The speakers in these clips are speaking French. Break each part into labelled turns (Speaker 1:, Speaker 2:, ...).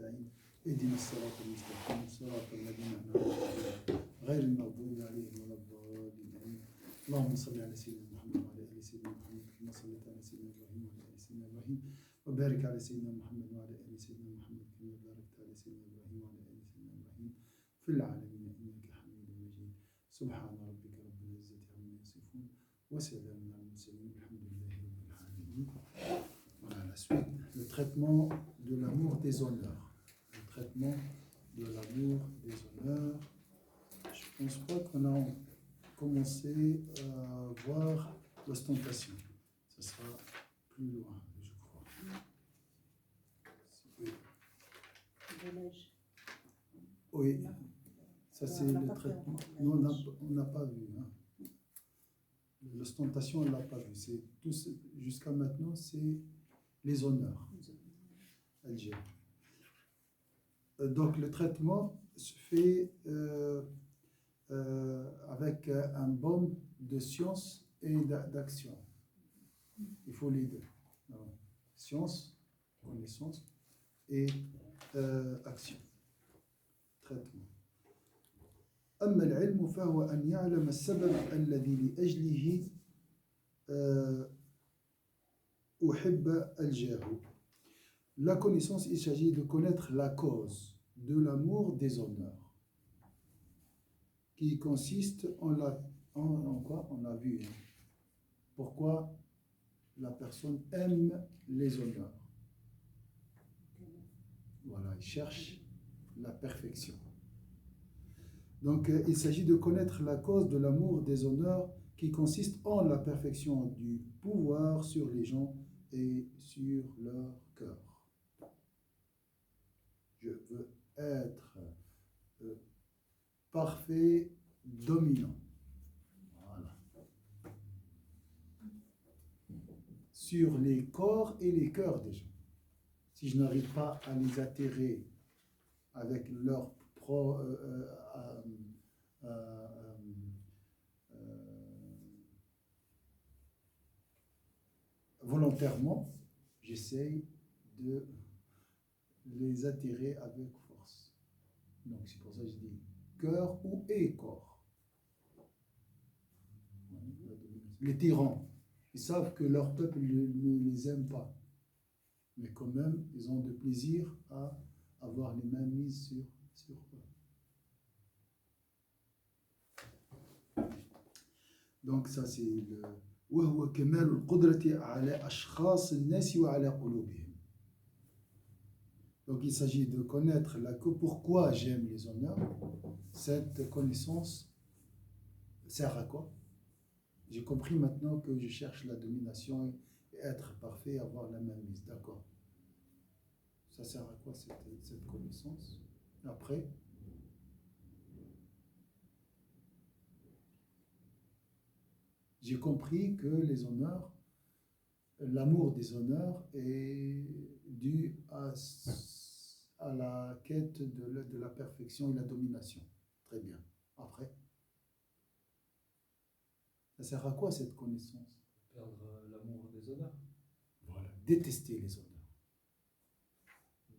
Speaker 1: نستعين اهدنا الصراط المستقيم صراط الذين أنعمت عليهم غير المغضوب عليهم ولا الضالين آمين. اللهم صل على سيدنا محمد وعلى آل سيدنا محمد كما صليت على سيدنا إبراهيم وعلى آل سيدنا إبراهيم وبارك على سيدنا محمد وعلى آل سيدنا محمد كما باركت على سيدنا إبراهيم وعلى آل سيدنا إبراهيم في العالمين إنك حميد مجيد. سبحان ربك رب العزة عما يصفون وسلام على المرسلين الحمد لله رب العالمين. Voilà la suite, le traitement de l'amour des honneurs. Le traitement de l'amour des honneurs. Je ne pense pas qu'on a commencé à voir l'ostentation. Ça sera plus loin, je crois. Oui, ça c'est le traitement. Non, on n'a pas vu. Hein. L'ostentation, on ne l'a pas vu. C'est tout, jusqu'à maintenant, c'est les honneurs. Donc le traitement se fait avec un baume de science et d'action. Il faut les deux. Alors, science, connaissance et action. Traitement. أما العلم فهو أن يعلم السبب الذي لأجله أحب الجاه. La connaissance, il s'agit de connaître la cause de l'amour des honneurs, qui consiste en quoi? On a vu. Hein. Pourquoi la personne aime les honneurs. Voilà, il cherche la perfection. Donc, il s'agit de connaître la cause de l'amour des honneurs qui consiste en la perfection du pouvoir sur les gens et sur leur cœur. Je veux être parfait, dominant. Voilà. Sur les corps et les cœurs des gens. Si je n'arrive pas à les attirer avec leur volontairement, j'essaye de les attirer avec force. Donc c'est pour ça que je dis cœur ou et corps. Les tyrans, ils savent que leur peuple ne les aime pas, mais quand même ils ont de plaisir à avoir les mains mises sur eux. Donc ça c'est le وهو كمال القدرة على أشخاص الناس وعلى قلوبهم. Donc il s'agit de connaître pourquoi j'aime les honneurs. Cette connaissance sert à quoi? J'ai compris maintenant que je cherche la domination et être parfait, avoir la main mise. D'accord. Ça sert à quoi cette connaissance? Après, j'ai compris que les honneurs, l'amour des honneurs est dû à la quête de la perfection et la domination. Très bien. Après, ça sert à quoi cette connaissance?
Speaker 2: Perdre l'amour des honneurs.
Speaker 1: Voilà. Détester les honneurs.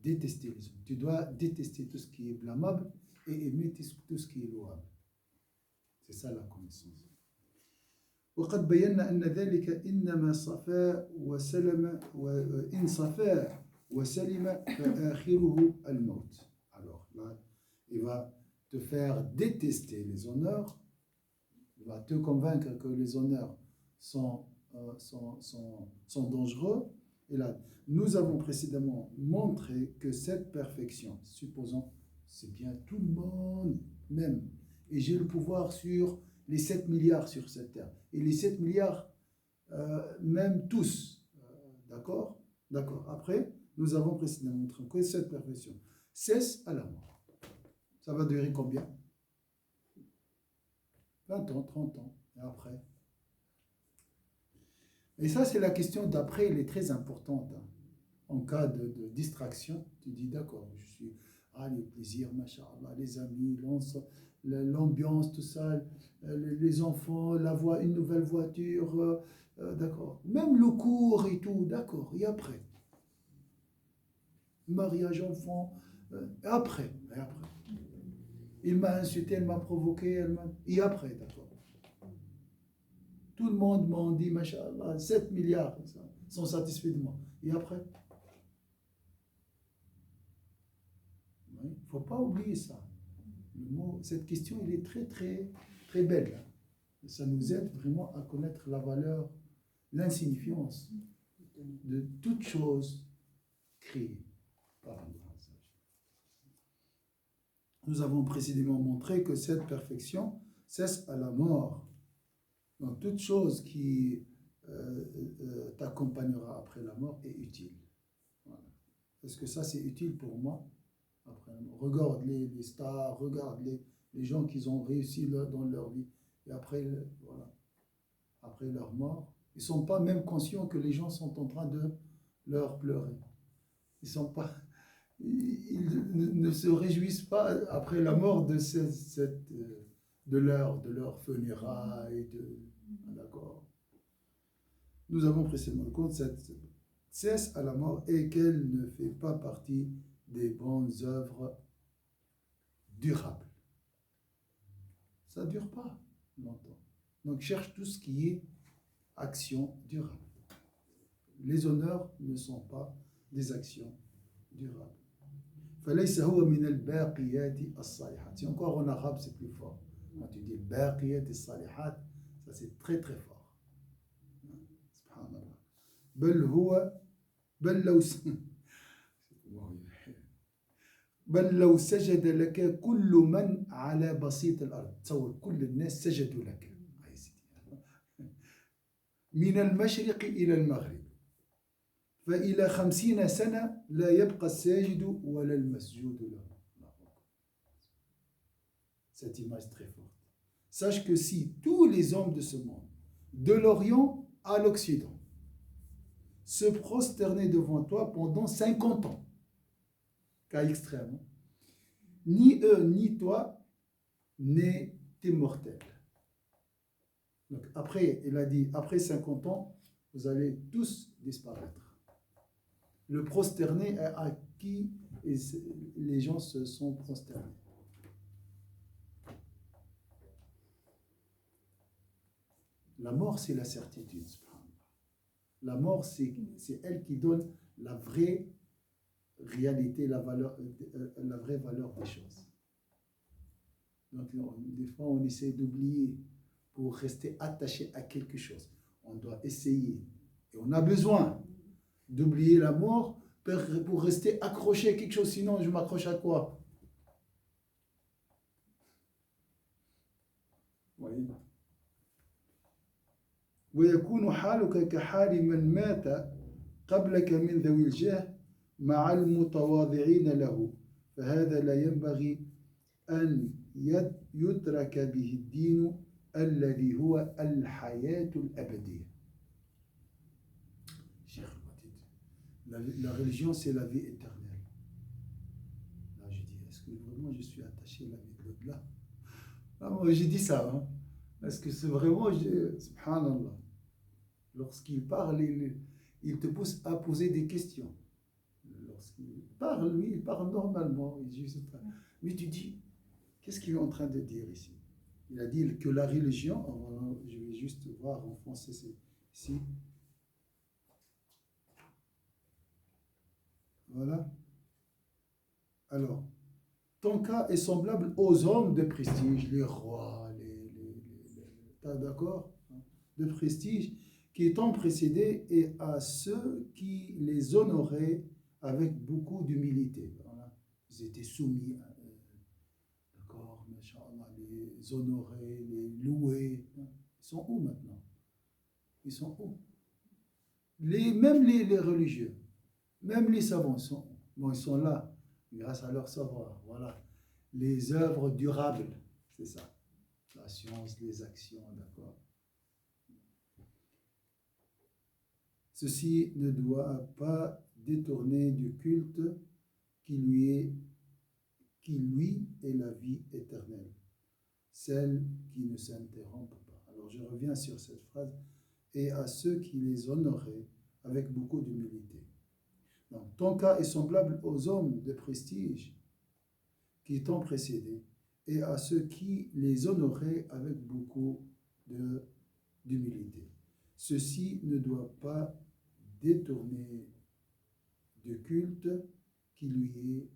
Speaker 1: Détester les honneurs. Tu dois détester tout ce qui est blâmable et aimer tout ce qui est louable. C'est ça la connaissance. وقد بينا أن ذلك إنما صفا وسلم وإن صفا وسلم فآخره الموت. Alors là, il va te faire détester les honneurs, il va te convaincre que les honneurs sont dangereux. Et là, nous avons précédemment montré que cette perfection, supposons, c'est bien tout le monde même, et j'ai le pouvoir sur les 7 milliards sur cette terre. Et les 7 milliards, même tous. D'accord? D'accord. Après, nous avons précédemment montré que cette perfection cesse à la mort. Ça va durer combien? 20 ans, 30 ans. Et après? Et ça, c'est la question d'après, elle est très importante. Hein. En cas de distraction, tu dis d'accord, je suis... les plaisirs, machallah, les amis, l'ambiance, tout ça, les enfants, une nouvelle voiture, d'accord. Même le cours et tout, d'accord. Et après, mariage, enfant, Et après. Il m'a insulté, elle m'a provoqué, et après, d'accord. Tout le monde m'a dit, Masha'Allah, 7 milliards sont satisfaits de moi. Et après? Il ne faut pas oublier ça. Cette question, elle est très, très, très belle. Ça nous aide vraiment à connaître la valeur, l'insignifiance de toute chose créée par Allah. Nous avons précédemment montré que cette perfection cesse à la mort. Donc toute chose qui t'accompagnera après la mort est utile. Voilà. Est-ce que ça c'est utile pour moi après la mort? Regarde les stars, regarde les gens qui ont réussi dans leur vie. Et après, voilà, après leur mort, ils ne sont pas même conscients que les gens sont en train de leur pleurer. Ils sont pas... Ils ne se réjouissent pas après la mort de leur funérailles. D'accord. Nous avons précédemment compte cette cesse à la mort et qu'elle ne fait pas partie des bonnes œuvres durables. Ça ne dure pas longtemps. Donc cherche tout ce qui est action durable. Les honneurs ne sont pas des actions durables. فليس هو من الباقيات الصالحات. Si encore en arabe c'est plus fort. Quand tu dis الباقيات الصالحات, ça c'est très très fort. Subhanallah. بل هو بل لو سجد لك كل من على بسيط الأرض. تصور كل الناس سجدوا لك من المشرق إلى المغرب فإلى 50 سنة لا يبقى الساجد ولا المسجود له. Cette image très forte. Sache que si tous les hommes de ce monde, de l'Orient à l'Occident, se prosternaient devant toi pendant 50 ans, cas extrême, ni eux ni toi n'est immortel. Donc après, il a dit, après 50 ans, vous allez tous disparaître. Le prosterné à qui les gens se sont prosternés. La mort, c'est la certitude. La mort, c'est elle qui donne la vraie réalité, la vraie valeur des choses. Donc, des fois, on essaie d'oublier pour rester attaché à quelque chose. On doit essayer. Et on a besoin d'oublier la mort pour rester accroché à quelque chose. Sinon, je m'accroche à quoi? Voyez. ويكون حالك كحال من مات قبلك من ذوي الجاه مع المتواضعين له فهذا لا ينبغي أن يترك به الدين الذي هو الحياة الأبدية. La religion, c'est la vie éternelle. Là, je dis, est-ce que vraiment je suis attaché à la vie de l'au-delà? Moi, j'ai dit ça. Hein? Est-ce que c'est vraiment, subhanallah, lorsqu'il parle, il te pousse à poser des questions. Lorsqu'il parle, lui, il parle normalement. Mais tu dis, qu'est-ce qu'il est en train de dire ici? Il a dit que la religion, je vais juste voir en français, c'est ici. Voilà. Alors, ton cas est semblable aux hommes de prestige, les rois, d'accord, de prestige, qui t'ont précédé et à ceux qui les honoraient avec beaucoup d'humilité. Voilà. Ils étaient soumis, d'accord, les honorer, les louer. Ils sont où maintenant? Ils sont où? Même les religieux. Même les savants ils sont là, grâce à leur savoir. Voilà. Les œuvres durables, c'est ça. La science, les actions, d'accord. Ceci ne doit pas détourner du culte qui lui est la vie éternelle, celle qui ne s'interrompt pas. Alors je reviens sur cette phrase. Et à ceux qui les honoraient avec beaucoup d'humilité. Donc, ton cas est semblable aux hommes de prestige qui t'ont précédé et à ceux qui les honoraient avec beaucoup d'humilité. Ceci ne doit pas détourner du culte qui lui est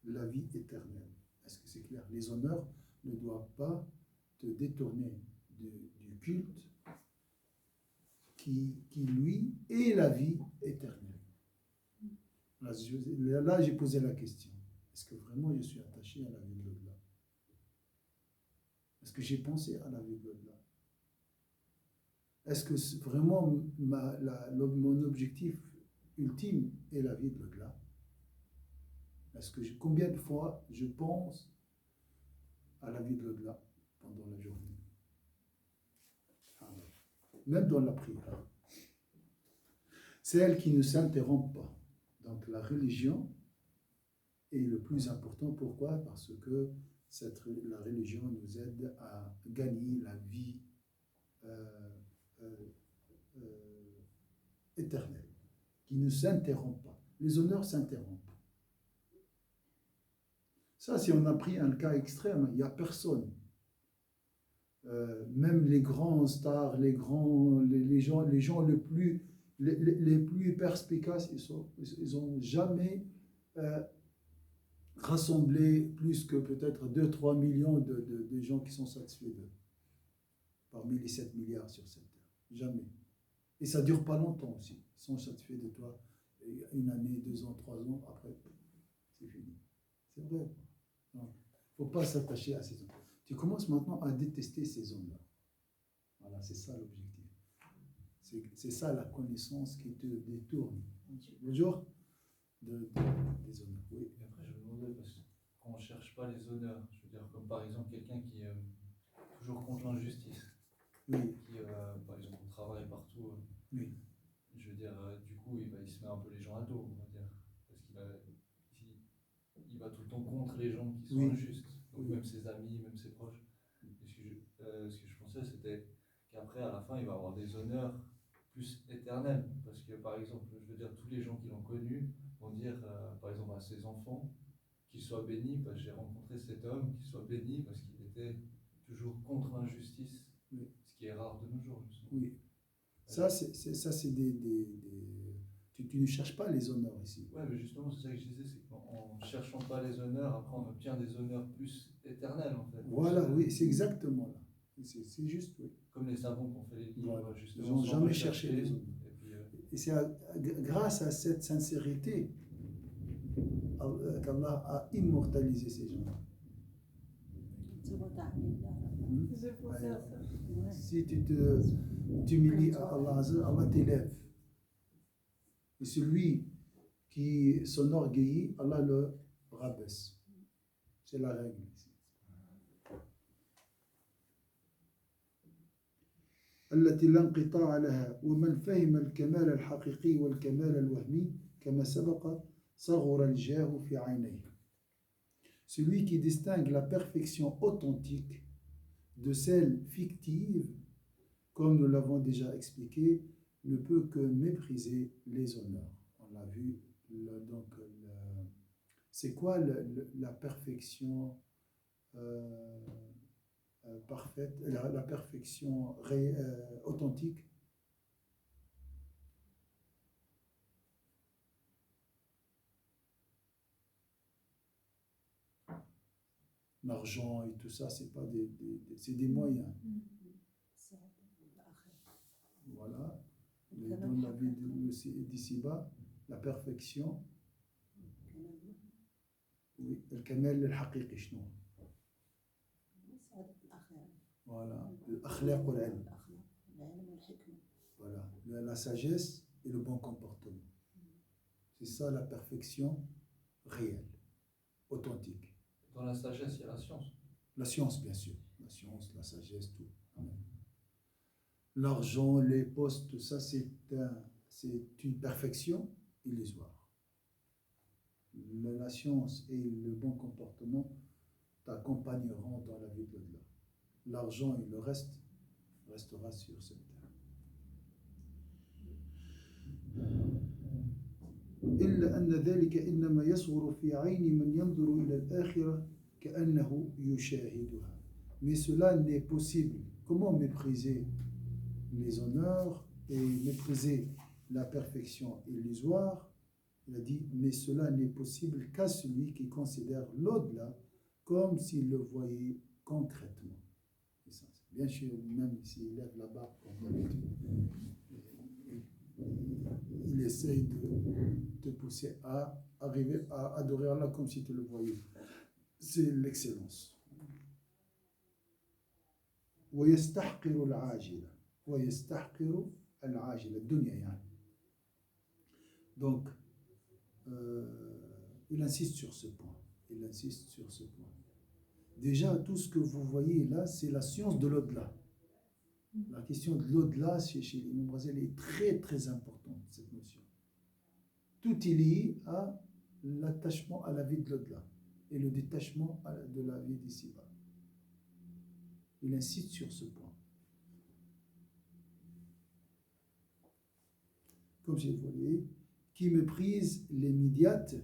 Speaker 1: la vie éternelle. Est-ce que c'est clair? Les honneurs ne doivent pas te détourner du culte qui lui est la vie éternelle. Là, j'ai posé la question. Est-ce que vraiment je suis attaché à la vie de l'au-delà? Est-ce que j'ai pensé à la vie de l'au-delà? Est-ce que vraiment mon objectif ultime est la vie de l'au-delà? Est-ce que combien de fois je pense à la vie de l'au-delà pendant la journée? Même dans la prière. C'est elle qui ne s'interrompt pas. Donc la religion est le plus important. Pourquoi? Parce que la religion nous aide à gagner la vie éternelle, qui ne s'interrompt pas. Les honneurs s'interrompent. Ça, si on a pris un cas extrême, il n'y a personne. Même les grands stars, les gens les plus perspicaces, ils n'ont jamais rassemblé plus que peut-être 2-3 millions de gens qui sont satisfaits d'eux, parmi les 7 milliards sur cette terre. Jamais. Et ça ne dure pas longtemps aussi. Ils sont satisfaits de toi 1 année, 2 ans, 3 ans, après, c'est fini. C'est vrai. Il ne faut pas s'attacher à ces hommes. Tu commences maintenant à détester ces hommes-là. Voilà, c'est ça l'objectif. C'est ça la connaissance qui te détourne. Bonjour. Des honneurs. Oui.
Speaker 2: Et après, je me demandais, parce qu'on ne cherche pas les honneurs, je veux dire, comme par exemple quelqu'un qui est toujours contre l'injustice,
Speaker 1: Oui.
Speaker 2: qui, par exemple, au travail, partout,
Speaker 1: Oui.
Speaker 2: je veux dire, du coup, il se met un peu les gens à dos, on va dire, parce qu'il va tout le temps contre les gens qui sont
Speaker 1: Oui.
Speaker 2: injustes, donc
Speaker 1: Oui.
Speaker 2: même ses amis, même ses proches. Et ce que je pensais, c'était qu'après, à la fin, il va avoir des honneurs plus éternels, parce que, par exemple, je veux dire, tous les gens qui l'ont connu vont dire, par exemple, à ses enfants, qu'il soit béni, parce que j'ai rencontré cet homme, qu'il soit béni, parce qu'il était toujours contre l'injustice,
Speaker 1: Oui.
Speaker 2: ce qui est rare de nos jours, justement.
Speaker 1: Oui. Ça, c'est tu ne cherches pas les honneurs ici.
Speaker 2: Ouais, mais justement, c'est ça que je disais, c'est qu'en ne cherchant pas les honneurs, après on obtient des honneurs plus éternels, en fait.
Speaker 1: Voilà, oui, c'est exactement là. C'est juste, oui.
Speaker 2: Comme les savons qu'on fait les livres,
Speaker 1: Voilà.
Speaker 2: justement.
Speaker 1: Ils n'ont
Speaker 2: sans
Speaker 1: jamais
Speaker 2: rechercher.
Speaker 1: cherché les honneurs.
Speaker 2: Et puis,
Speaker 1: Et c'est grâce à cette sincérité qu'Allah a immortalisé ces gens-là.
Speaker 3: J'ai pensé à ça.
Speaker 1: Si tu t'humilies à Allah, Allah t'élève. Et celui qui s'enorgueillit, Allah le rabaisse. C'est la règle ici. التي لا انقطاع لها ومن فهم الكمال الحقيقي والكمال الوهمي كما سبق صغر الجاه في عينيه. Celui qui distingue la perfection authentique de celle fictive, comme nous l'avons déjà expliqué, ne peut que mépriser les honneurs. On l'a vu, donc c'est quoi la perfection parfaite, la perfection authentique? L'argent et tout ça, c'est pas c'est des moyens. Voilà. Mais dans la vie d'ici-bas, la perfection, oui, le kamal al-haqiqi, شنو? Voilà, l'akhlaq wal-ilm. Voilà, la sagesse et le bon comportement. C'est ça la perfection réelle, authentique.
Speaker 2: dans la sagesse, il y a la science.
Speaker 1: La science, bien sûr. La science, la sagesse, tout. Amen. L'argent, les postes, tout ça, c'est une perfection illusoire. La science et le bon comportement t'accompagneront dans la vie de l'au-delà. L'argent et le reste restera sur cette terre. إلا أن ذلك إنما يصغر في عين من ينظر إلى الآخرة كأنه يشاهدها. Mais cela n'est possible. Comment mépriser les honneurs et mépriser la perfection illusoire? Il a dit, mais cela n'est possible qu'à celui qui considère l'au-delà comme s'il le voyait concrètement. Et ça, bien sûr, même s'il lève la barre comme d'habitude, il essaye de te pousser à arriver à adorer Allah comme si tu le voyais. C'est l'excellence. ويستحقر العاجلة ويستحقر العاجلة الدنيا يعني. Donc il insiste sur ce point. Il insiste sur ce point. Déjà, tout ce que vous voyez là, c'est la science de l'au-delà. La question de l'au-delà chez l'imam Ghazali est très très importante, cette notion. Tout est lié à l'attachement à la vie de l'au-delà et le détachement de la vie d'ici-bas. Il insiste sur ce point. Comme je vous l'ai, qui méprise l'immédiate,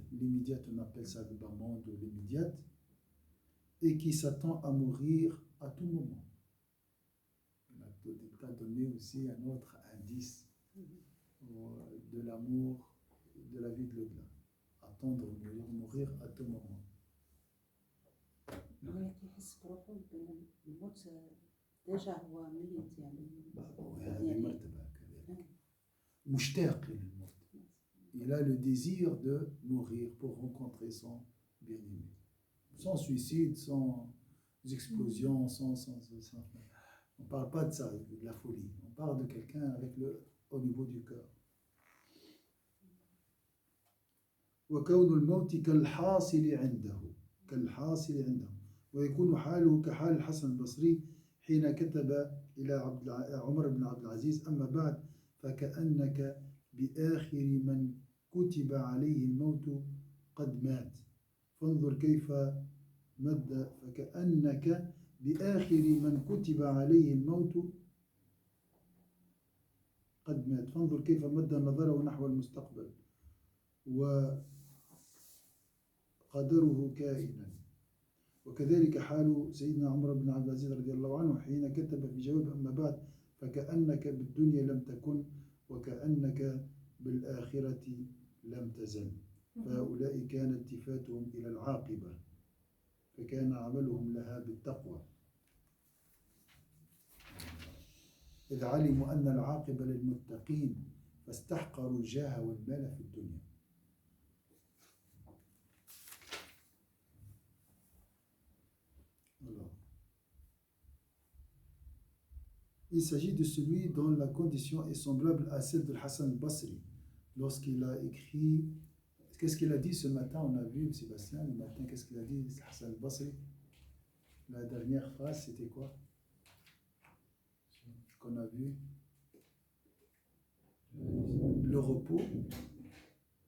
Speaker 1: on appelle ça le bas monde ou l'immédiate, et qui s'attend à mourir à tout moment. On a donné aussi un autre indice de l'amour, de la vie de l'au-delà. Attendre mourir à tout moment.
Speaker 4: يحس بروحه الموت ديجا هو ميت يعني.
Speaker 1: هذه مرتبة كذلك. مشتاق للموت. Il a le désir de mourir pour rencontrer son bien-aimé. Sans suicide, sans explosion, sans on ne parle pas de ça, de la folie. On parle de quelqu'un avec au niveau du cœur. وكون الموت كالحاصل عنده ويكون حاله كحال الحسن البصري حين كتب إلى عمر بن عبد العزيز أما بعد فكأنك بآخر من كتب عليه الموت قد مات فانظر كيف مد فكأنك بآخر من كتب عليه الموت قد مات فانظر كيف مد نظره نحو المستقبل وقدره كائنا وكذلك حال سيدنا عمر بن عبد العزيز رضي الله عنه حين كتب في جواب أما بعد فكأنك بالدنيا لم تكن وكأنك بالآخرة لم تزل فهؤلاء كان التفاتهم إلى العاقبة فكان عملهم لها بالتقوى إذ علموا أن العاقبة للمتقين فاستحقروا الجاه والمال في الدنيا. Il s'agit de celui dont la condition est semblable à celle de Hassan al-Basri. Lorsqu'il a écrit, qu'est-ce qu'il a dit ce matin? On a vu Sébastien, le matin, qu'est-ce qu'il a dit Hassan al-Basri? La dernière phrase, c'était quoi? Qu'on a vu? Le repos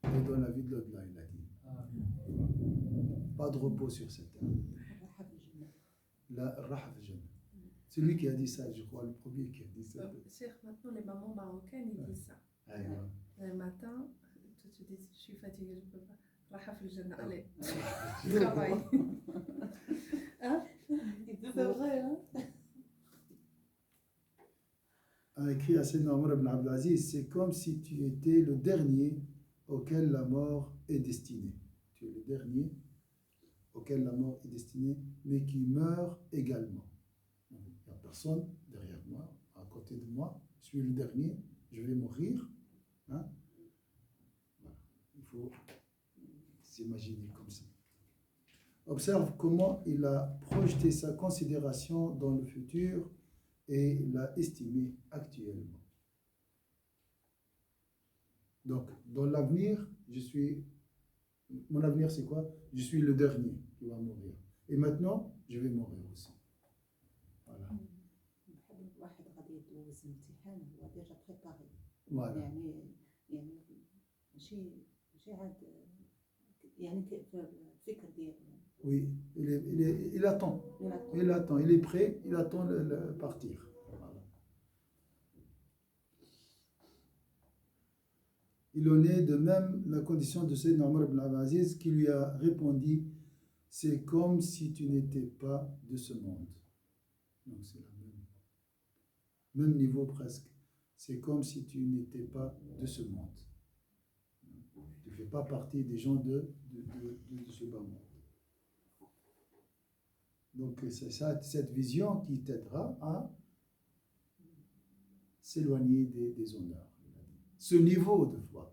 Speaker 1: est dans la vie de l'au-delà, il a dit. Pas de repos sur cette terre. La Rahaf Jannah. C'est lui qui a dit ça, je crois, le premier qui a dit ça.
Speaker 3: Maintenant, les mamans marocaines, ils disent ça. Le matin, tu te dis, je suis fatiguée, je ne peux pas. Rahaf Jannah, allez, travaille. Hein? C'est vrai, hein?
Speaker 1: A écrit à Sayyidina Omar ibn Abdul Aziz, c'est comme si tu étais le dernier auquel la mort est destinée. Tu es le dernier auquel la mort est destinée, mais qui meurt également. Il n'y a personne derrière moi, à côté de moi, je suis le dernier, je vais mourir. Hein? Voilà. Il faut s'imaginer comme ça. Observe comment il a projeté sa considération dans le futur et l'a estimé actuellement. Donc, dans l'avenir, mon avenir c'est quoi? Je suis le dernier qui va mourir. Et maintenant, je vais mourir aussi. Voilà. Voilà. Oui, il attend. Il attend. Il est prêt, il attend le partir. Voilà. Il en est de même la condition de Sayyidina Omar ibn Abdelaziz qui lui a répondu c'est comme si tu n'étais pas de ce monde. Donc c'est le même niveau presque. C'est comme si tu n'étais pas de ce monde. Tu ne fais pas partie des gens de ce bas monde. Donc c'est ça, cette vision qui t'aidera à s'éloigner des honneurs. Ce niveau de foi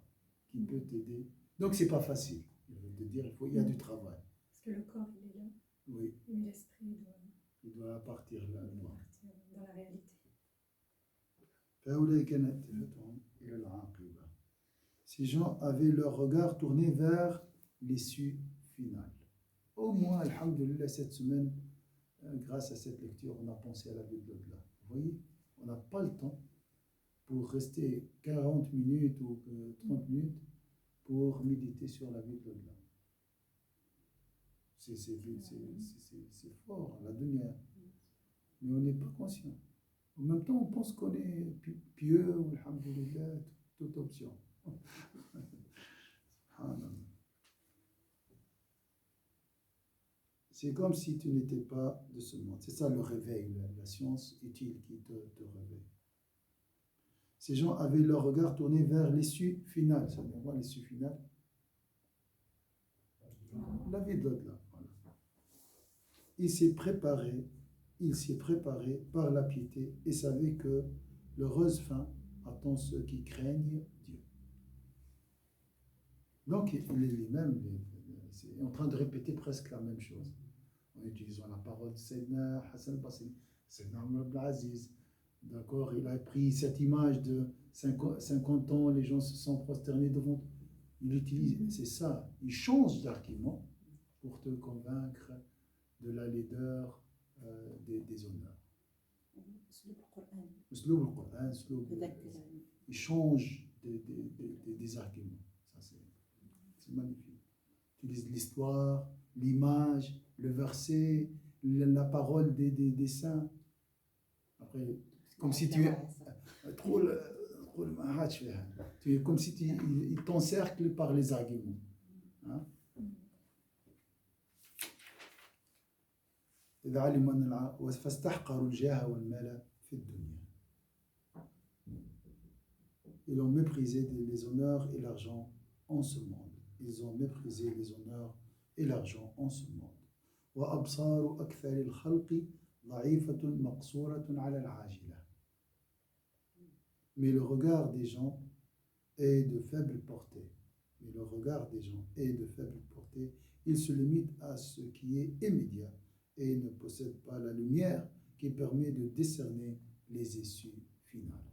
Speaker 1: qui peut t'aider. Donc c'est pas facile. Je veux te dire, il y a du travail.
Speaker 3: Parce que le corps, il est là.
Speaker 1: Oui.
Speaker 3: Mais l'esprit
Speaker 1: Il doit partir là.
Speaker 3: doit partir dans la réalité.
Speaker 1: Ces gens avaient leur regard tourné vers l'issue finale. Au moins, alhamdoulilah, cette semaine, grâce à cette lecture, on a pensé à la vie de l'au-delà. Vous voyez, on n'a pas le temps pour rester 40 minutes ou 30 minutes pour méditer sur la vie de l'au-delà. C'est fort, la dunya. Mais on n'est pas conscient. En même temps, on pense qu'on est pieux, alhamdoulilah, toute option. C'est comme si tu n'étais pas de ce monde. C'est ça le réveil, la science utile qui te réveille. Ces gens avaient leur regard tourné vers l'issue finale. Ça veut dire quoi l'issue finale? La vie de l'au-delà. Voilà. Il s'est préparé par la piété et savait que l'heureuse fin attend ceux qui craignent Dieu. Donc, il est lui-même en train de répéter presque la même chose. En utilisant la parole de Sayyidina Hassan al-Basri, Sayyidina Omar ibn Aziz. D'accord, il a pris cette image de 50 ans, les gens se sont prosternés devant. Il utilise, c'est ça, il change d'argument pour te convaincre de la laideur des honneurs. Il change des arguments. Ça, c'est magnifique. Il utilise l'histoire, l'image, le verset, la parole des saints. Après, comme si tu es comme si il t'encercle par les arguments. Hein? Ils ont méprisé les honneurs et l'argent en ce monde. Ils ont méprisé les honneurs et l'argent en ce monde. وأبصار أكثر الخلق ضعيفة مقصورة على العاجلة. Mais le regard des gens est de faible portée. Mais le regard des gens est de faible portée. Il se limite à ce qui est immédiat et ne possède pas la lumière qui permet de décerner les issues finales.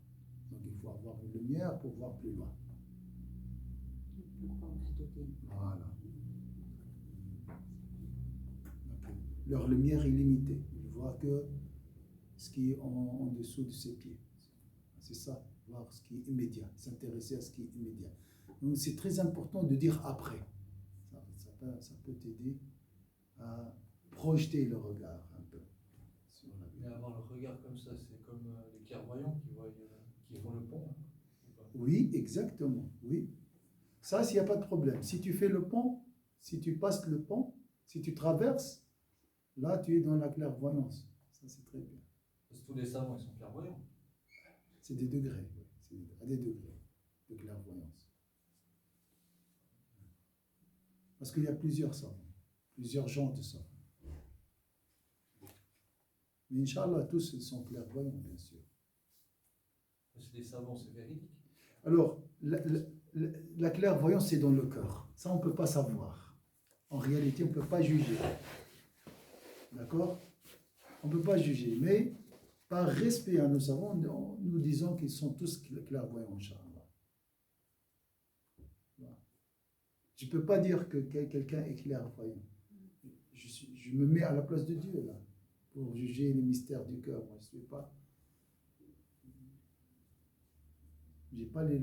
Speaker 1: Donc il faut avoir une lumière pour voir plus loin. Voilà. Leur lumière est limitée. Ils voient que ce qui est en dessous de ses pieds. C'est ça, voir ce qui est immédiat, s'intéresser à ce qui est immédiat. Donc c'est très important de dire après. Ça peut t'aider à projeter le regard un peu sur la vie.
Speaker 2: Mais avoir le regard comme ça, c'est comme les clairvoyants qui font le pont.
Speaker 1: Oui, exactement, oui. Ça, s'il n'y a pas de problème. Si tu fais le pont, si tu passes le pont, si tu traverses, là, tu es dans la clairvoyance. Ça, c'est très bien.
Speaker 2: Parce que tous les savants, ils sont clairvoyants.
Speaker 1: C'est des degrés, oui. C'est à des degrés de clairvoyance. Parce qu'il y a plusieurs savants, plusieurs genres de savants. Mais Inch'Allah, tous sont clairvoyants, bien sûr.
Speaker 2: Parce que les savants, c'est véridique.
Speaker 1: Alors, la clairvoyance, c'est dans le cœur. Ça, on ne peut pas savoir. En réalité, on ne peut pas juger. D'accord? On ne peut pas juger. Mais, par respect à nos savants, nous disons qu'ils sont tous clairvoyants, Inch'Allah. Je ne peux pas dire que quelqu'un est clairvoyant. Je me mets à la place de Dieu, là, pour juger les mystères du cœur. Moi, je ne suis pas... Je n'ai pas les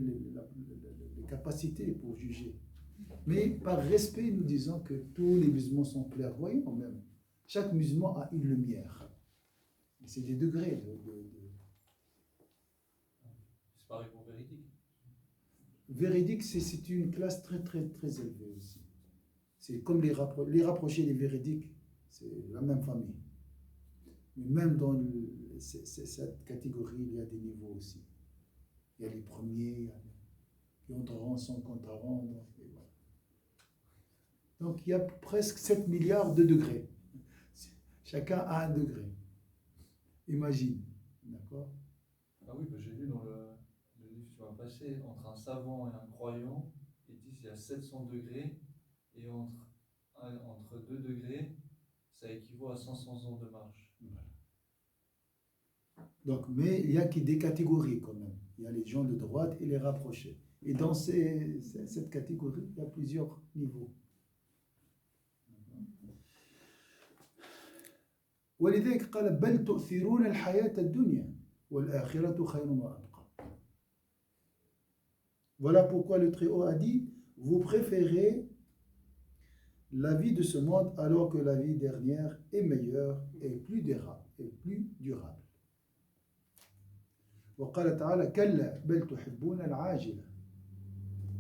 Speaker 1: capacités pour juger. Mais par respect, nous disons que tous les musulmans sont clairvoyants même. Chaque musulman a une lumière. C'est des degrés
Speaker 2: C'est pareil pour véridique.
Speaker 1: véridique, c'est une classe très, très, très élevée aussi. C'est comme les rapprochés des véridiques, c'est la même famille. Mais même dans cette catégorie, il y a des niveaux aussi. Il y a les premiers, il y a qui entreront sans compte à rendre. Et voilà. Donc il y a presque 7 milliards de degrés. Chacun a un degré. Imagine. D'accord?
Speaker 2: Ah oui, bah, j'ai lu dans le livre que tu m'as passé, entre un savant et un croyant, ils disent qu'il y a 700 degrés, et entre 2 degrés, ça équivaut à 500 ans de marche.
Speaker 1: Voilà. Donc, mais il y a des catégories quand même. Il y a les gens de droite et les rapprochés. Et dans cette catégorie, il y a plusieurs niveaux. ولذلك قال بل تؤثرون الحياة الدنيا والآخرة خير وأبقى. Voilà pourquoi le Très-Haut a dit, vous préférez la vie de ce monde alors que la vie dernière est meilleure et plus durable. وقال تعالى كلا بل تحبون العاجلة.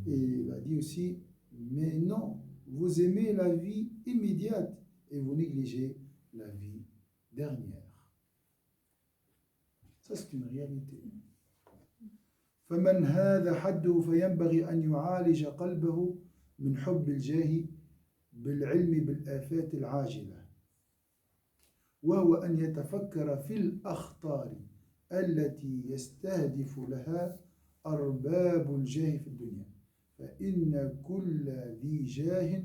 Speaker 1: Et il a dit aussi, mais non, vous aimez la vie immédiate et vous négligez la vie dernière. Ça, c'est une réalité. فمن هذا حده فينبغي أن يعالج قلبه من حب الجاه بالعلم بالآفات العاجلة وهو أن يتفكر في الأخطار التي يستهدف لها أرباب الجاه في الدنيا فإن كل ذي جاه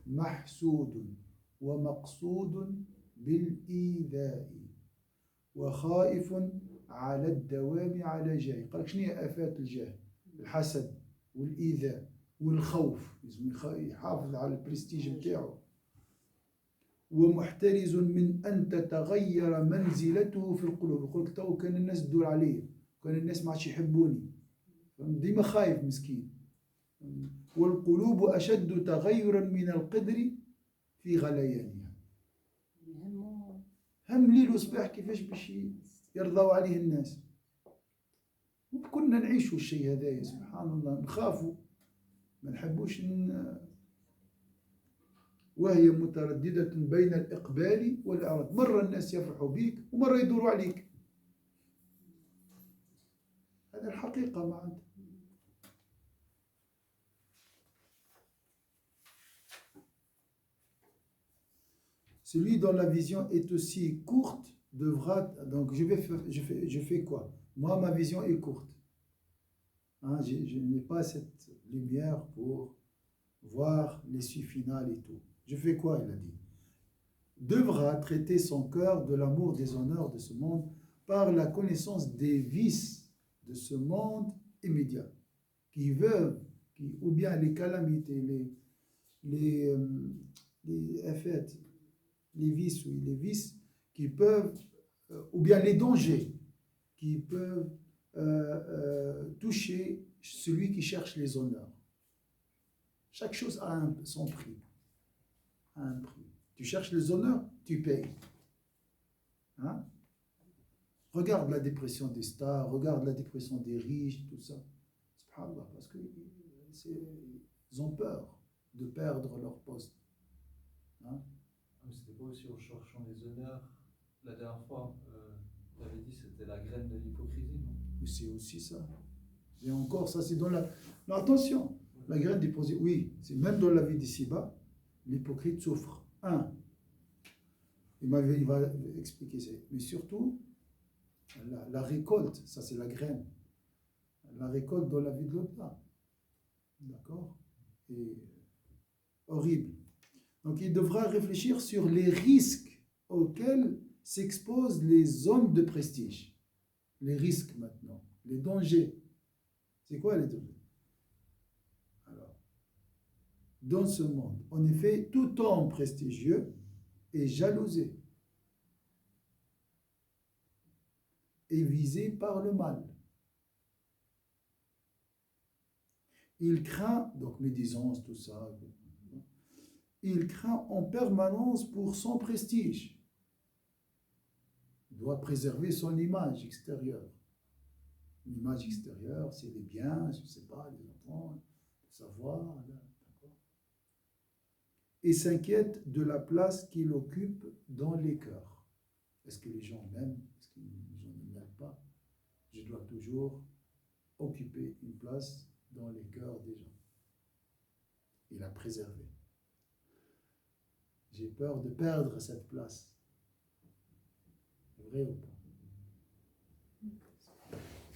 Speaker 1: محسود ومقصود بالإيذاء وخائف على الدوام على جاه. قال لك شنو هي آفات الجاه؟ الحسد والإيذاء والخوف، لازم يحافظ على البرستيج بتاعه، ومحترز من أن تتغير منزلته في القلوب. يقول لك تو كان الناس تدور عليه، كان الناس ما عادش يحبوني، ديما خايف مسكين. والقلوب أشد تغيرا من القدر في غليانها. هم ليل وصباح كيفاش باش يرضوا عليه الناس. وكنا نعيشوا الشيء هذايا سبحان الله، نخافوا ما نحبوش وهي مترددة بين الإقبال والإعراض. مرة الناس يفرحوا بيك ومرة يدوروا عليك. هذه الحقيقة معناتها. Celui dont la vision est aussi courte devra... Donc je fais quoi? Moi, ma vision est courte. Hein, je n'ai pas cette lumière pour voir l'issue finale et tout. Je fais quoi, il a dit? Devra traiter son cœur de l'amour des honneurs de ce monde par la connaissance des vices de ce monde immédiat, ou bien les calamités, les effets, les vices qui peuvent, ou bien les dangers qui peuvent toucher celui qui cherche les honneurs. Chaque chose a son prix. Un prix. Tu cherches les honneurs, tu payes. Hein? Regarde la dépression des stars, regarde la dépression des riches, tout ça. Subhanallah, parce qu'ils ont peur de perdre leur poste. Hein?
Speaker 2: C'était pas aussi en cherchant les honneurs. La dernière fois, tu avais dit que c'était la graine de l'hypocrisie, non?
Speaker 1: Mais c'est aussi ça. Et encore, ça c'est dans la... Non, attention, la graine d'hypocrisie, oui, c'est même dans la vie d'ici-bas, l'hypocrite souffre. Il va expliquer ça. Mais surtout, la récolte, ça c'est la graine. La récolte dans la vie de l'au-delà. D'accord? Et horrible. Donc il devra réfléchir sur les risques auxquels s'exposent les hommes de prestige. Les risques maintenant, les dangers. C'est quoi les dangers? Alors, dans ce monde, en effet, tout homme prestigieux est jalousé et visé par le mal. Il craint, donc médisance, tout ça, il craint en permanence pour son prestige. Il doit préserver son image extérieure. L'image extérieure, c'est les biens, je ne sais pas, les enfants, le savoir, là, d'accord. Et s'inquiète de la place qu'il occupe dans les cœurs. Est-ce que les gens m'aiment? Est-ce que les gens ne m'aiment pas? Je dois toujours occuper une place dans les cœurs des gens et la préserver. J'ai peur de perdre cette place. C'est vrai ou pas?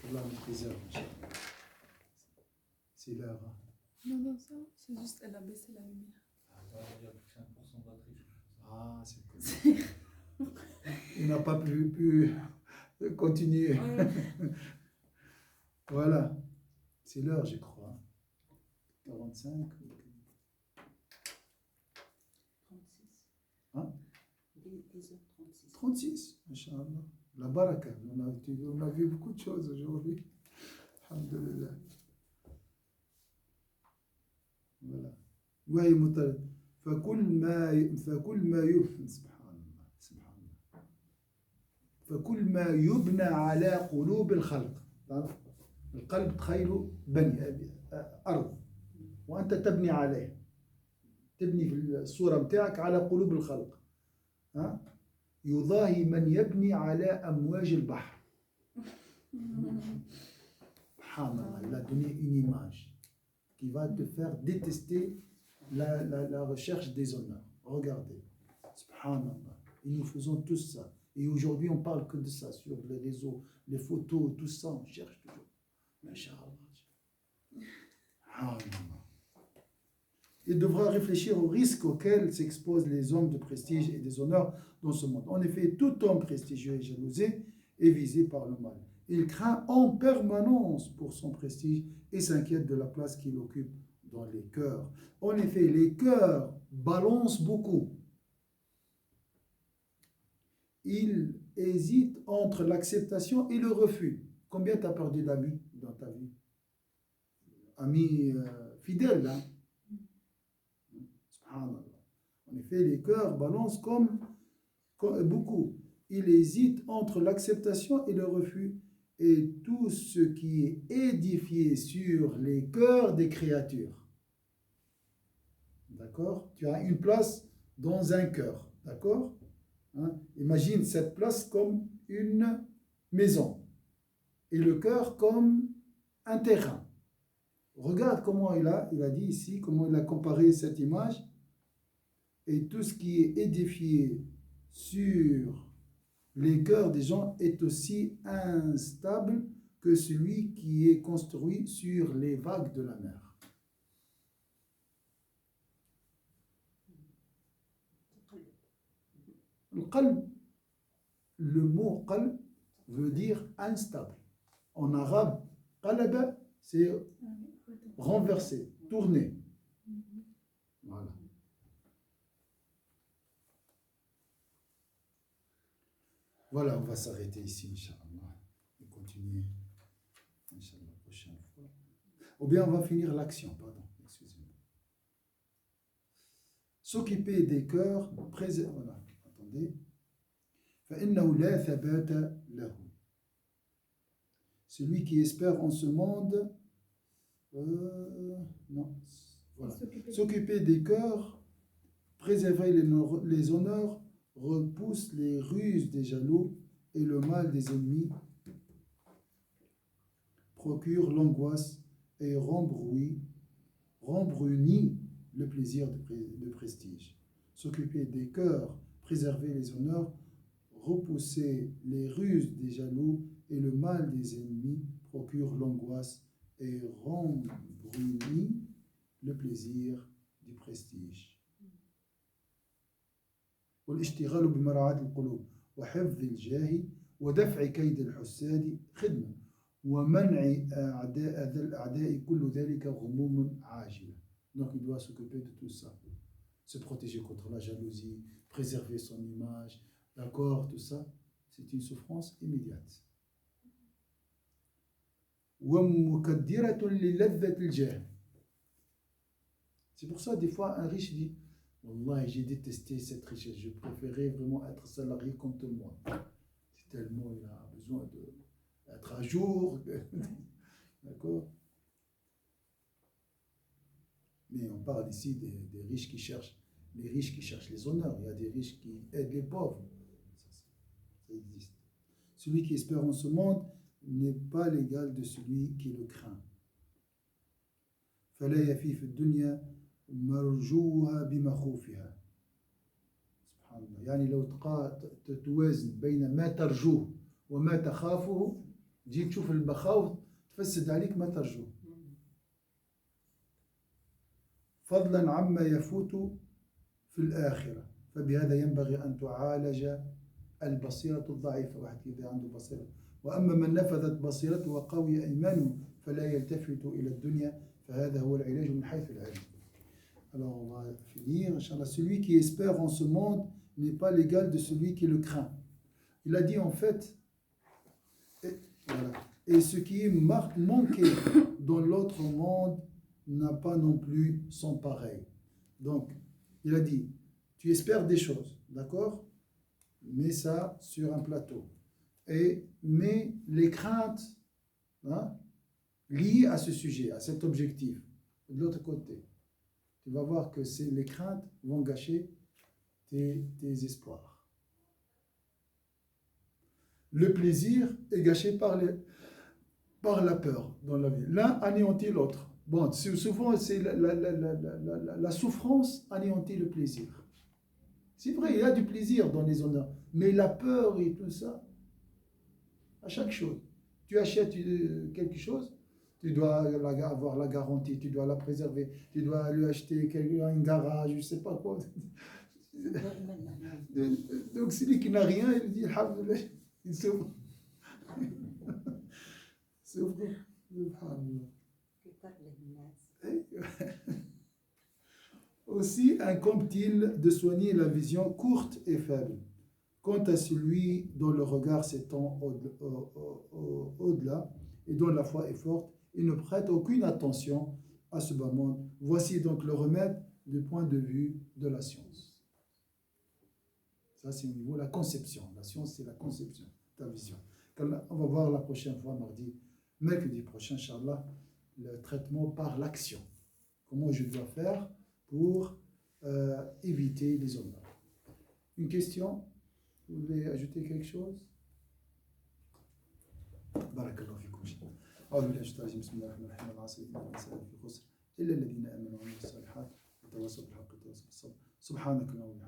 Speaker 1: Allah nous préserve, Inch'Allah. C'est l'heure. Hein?
Speaker 3: Non, ça, c'est juste, elle a baissé la lumière.
Speaker 2: Il y a plus que 5% de batterie, je crois.
Speaker 1: Ah, c'est cool. Il n'a pas pu continuer. Voilà. C'est l'heure, je crois. Hein? 45.
Speaker 4: 36.
Speaker 1: Hein?
Speaker 4: 10h36.
Speaker 1: 36, Inch'Allah. La baraka. On a vu beaucoup de choses aujourd'hui. Alhamdulillah. Voilà. وهي مطلق فكل ما يبنى سبحان الله سبحان الله فكل ما يبنى على قلوب الخلق. القلب تخيلوا بني أرض وأنت تبني عليه، تبني في الصورة متاعك على قلوب الخلق. ها؟ يضاهي من يبني على أمواج البحر. سبحان الله. Il a donné une image qui va te faire détester la recherche des honneurs. Regardez. Subhanallah. Et nous faisons tout ça. Et aujourd'hui, on parle que de ça sur les réseaux, les photos, tout ça, on cherche toujours. Masha'Allah. Il devra réfléchir aux risques auxquels s'exposent les hommes de prestige et des honneurs dans ce monde. En effet, tout homme prestigieux et jalousé est visé par le mal. Il craint en permanence pour son prestige et s'inquiète de la place qu'il occupe dans les cœurs. En effet, les cœurs balancent beaucoup. Il hésite entre l'acceptation et le refus. Combien tu as perdu d'amis dans ta vie? Amis fidèles, hein? Subhanallah. En effet, les cœurs balancent comme beaucoup. Il hésite entre l'acceptation et le refus, et tout ce qui est édifié sur les cœurs des créatures. D'accord? Tu as une place dans un cœur. D'accord? Hein? Imagine cette place comme une maison et le cœur comme un terrain. Regarde comment il a dit ici, comment il a comparé cette image. Et tout ce qui est édifié sur les cœurs des gens est aussi instable que celui qui est construit sur les vagues de la mer. Le qalb, le mot qalb veut dire instable. En arabe, qalaba, c'est renverser, tourner. Voilà. Voilà, on va s'arrêter ici, Inch'Allah, et continuer, Inch'Allah, la prochaine fois. Ou bien on va finir l'action, pardon, excusez-moi. S'occuper des cœurs, voilà, attendez. فإنه لا ثبات له. Celui qui espère en ce monde, non, voilà. S'occuper des cœurs, préserver les honneurs, repousse les ruses des jaloux et le mal des ennemis, procure l'angoisse et rembrunit le plaisir de prestige. S'occuper des cœurs, préserver les honneurs, repousser les ruses des jaloux et le mal des ennemis, procure l'angoisse et rembrunit le plaisir du prestige. والاشتغال بمراعاة القلوب وحفظ الجاه ودفع كيد الحساد خدمة ومنع الأعداء كل ذلك غموم عاجلة. Donc il doit s'occuper de tout ça, se protéger contre la jalousie, préserver son image, d'accord, tout ça, c'est une souffrance immédiate. ومكدرة للذة الجاه. C'est pour ça des fois un riche dit Wallah, j'ai détesté cette richesse. Je préférais vraiment être salarié comme tout le monde. C'est tellement il a besoin être à jour. D'accord? Mais on parle ici des riches qui cherchent, les riches qui cherchent les honneurs. Il y a des riches qui aident les pauvres. Ça existe. Celui qui espère en ce monde n'est pas l'égal de celui qui le craint. فلا يفي في الدنيا مرجوها بمخوفها. سبحان الله. يعني لو توازن بين ما ترجوه وما تخافه، تجي تشوف المخاوف تفسد عليك ما ترجوه. فضلا عما يفوت في الآخرة، فبهذا ينبغي أن تعالج البصيرة الضعيفة. واحد إذا عنده بصيرة، وأما من نفذت بصيرته وقوي إيمانه فلا يلتفت إلى الدنيا، فهذا هو العلاج من حيث العلم. Alors on va finir, Inch'Allah. Celui qui espère en ce monde n'est pas l'égal de celui qui le craint. Il a dit en fait, voilà, et ce qui est manqué dans l'autre monde n'a pas non plus son pareil. Donc, il a dit, tu espères des choses, d'accord? Mets ça sur un plateau. Mais les craintes liées à ce sujet, à cet objectif, de l'autre côté, tu vas voir que les craintes vont gâcher tes espoirs. Le plaisir est gâché par la peur dans la vie. L'un anéantit l'autre. Bon, souvent, c'est la souffrance anéantit le plaisir. C'est vrai, il y a du plaisir dans les honneurs, mais la peur et tout ça, à chaque chose. Tu achètes quelque chose, tu dois avoir la garantie, tu dois la préserver, tu dois lui acheter un garage, je ne sais pas quoi. Donc celui qui n'a rien, il dit alhamdoulilah, il s'ouvre. S'ouvre. Aussi incombe-t-il de soigner la vision courte et faible. Quant à celui dont le regard s'étend au-delà et dont la foi est forte, il ne prête aucune attention à ce bas monde. Voici donc le remède du point de vue de la science. Ça, c'est au niveau de la conception. La science, c'est la conception, ta vision. On va voir la prochaine fois, mercredi prochain, Inch'Allah, le traitement par l'action. Comment je dois faire pour éviter les honneurs. Une question? Vous voulez ajouter quelque chose? Barakallahu fikum. أعوذ بالله من الشيطان الرجيم بسم الله الرحمن الرحيم العاصي إن الإنسان في خسر إلا الذين آمنوا وعملوا الصالحات وتواصوا بالحق وتواصوا بالصبر سبحانك اللهم